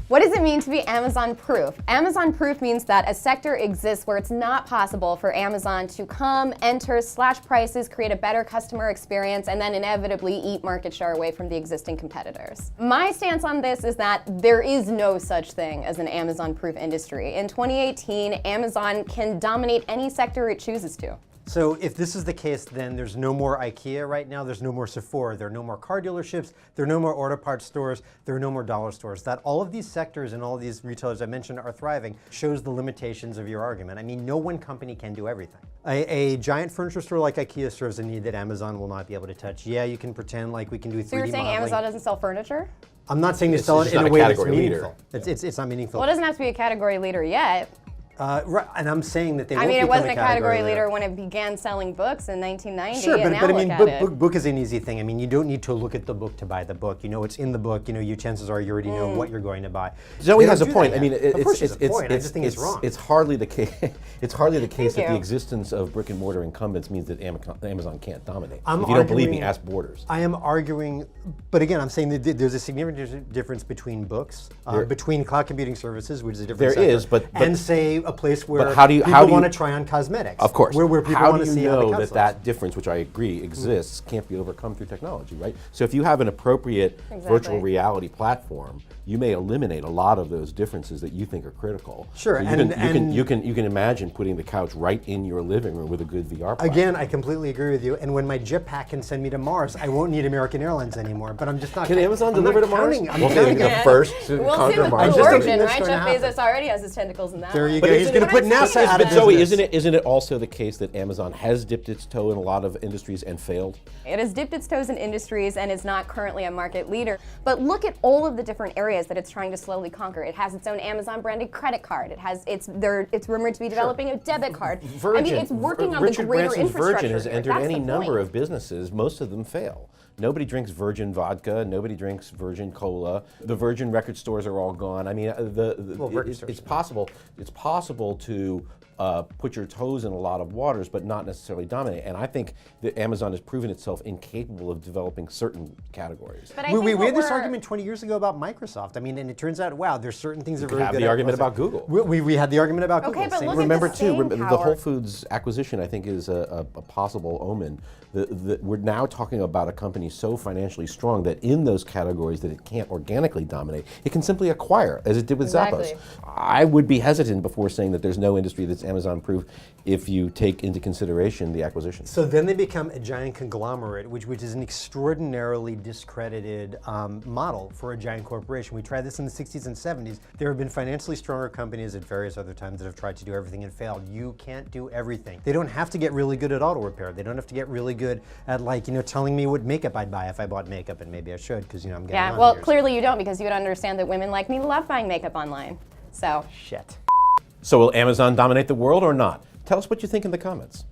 What does it mean to be Amazon-proof? Amazon-proof means that a sector exists where it's not possible for Amazon to come, enter, slash prices, create a better customer experience, and then inevitably eat market share away from the existing competitors. My stance on this is that there is no such thing as an Amazon-proof industry. In 2018, Amazon can dominate any sector it chooses to. So if this is the case, then there's no more IKEA right now, there's no more Sephora, there are no more car dealerships, there are no more auto parts stores, there are no more dollar stores. That all of these sectors and all of these retailers I mentioned are thriving shows the limitations of your argument. I mean, no one company can do everything. A giant furniture store like IKEA serves a need that Amazon will not be able to touch. Yeah, you can pretend like we can do 3D So you're saying modeling. Amazon doesn't sell furniture? I'm not saying they sell it in a way that's meaningful. It's not meaningful. Well, it doesn't have to be a category leader yet. Right, and I'm saying that they won't I mean, it become wasn't a category leader leader when it began selling books in 1990. Sure, and but I now mean, book is an easy thing. I mean, you don't need to look at the book to buy the book. You know, it's in the book. You know, your chances are you already know what you're going to buy. Zoe has a point. I mean, of course she has a point. I just think it's wrong. It's hardly the case. It's hardly the case that the existence of brick and mortar incumbents means that Amazon can't dominate. If you don't believe me, ask Borders. I am arguing, but again, I'm saying that there's a significant difference between books, between cloud computing services, which is a different sector, there is, but and say a place where people want to try on cosmetics. Of course. Where people how want do to see you how the know cup that looks. that difference, which I agree exists, can't be overcome through technology, right? So if you have an appropriate virtual reality platform, you may eliminate a lot of those differences that you think are critical. Sure, so you can imagine putting the couch right in your living room with a good VR platform. Again, I completely agree with you. And when my jetpack can send me to Mars, I won't need American Airlines anymore. But I'm just not. Can Amazon deliver to Mars? I'm We'll be the first to conquer Mars. Blue Origin, right? Jeff Bezos already has his tentacles in that. There you go. He's going to put NASA out of business. Zoe, isn't it also the case that Amazon has dipped its toe in a lot of industries and failed? It has dipped its toes in industries and is not currently a market leader. But look at all of the different areas that it's trying to slowly conquer. It has its own Amazon branded credit card. It's rumored to be developing a debit card. Virgin, I mean, it's working on Richard the greater Branson's infrastructure. Virgin has entered That's any the number point. of businesses. Most of them fail. Nobody drinks Virgin vodka. Nobody drinks Virgin cola. The Virgin record stores are all gone. I mean, it's possible. It's possible to put your toes in a lot of waters, but not necessarily dominate. And I think that Amazon has proven itself incapable of developing certain categories. But we had this argument 20 years ago about Microsoft. I mean, and it turns out, wow, there's certain things that are very good. We had the argument about Google. We had the argument about Google. But look Remember at the too, staying the power. Whole Foods acquisition, I think, is a possible omen. We're now talking about a company so financially strong that in those categories that it can't organically dominate, it can simply acquire, as it did with Zappos. I would be hesitant before saying that there's no industry that's Amazon-proof if you take into consideration the acquisition. So then they become a giant conglomerate, which is an extraordinarily discredited model for a giant corporation. We tried this in the 60s and 70s. There have been financially stronger companies at various other times that have tried to do everything and failed. You can't do everything. They don't have to get really good at auto repair. They don't have to get really good at, like, telling me what makeup I'd buy if I bought makeup, and maybe I should, because I'm getting on well, years. clearly you don't, because you would understand that women like me love buying makeup online. So Shit. So will Amazon dominate the world or not? Tell us what you think in the comments.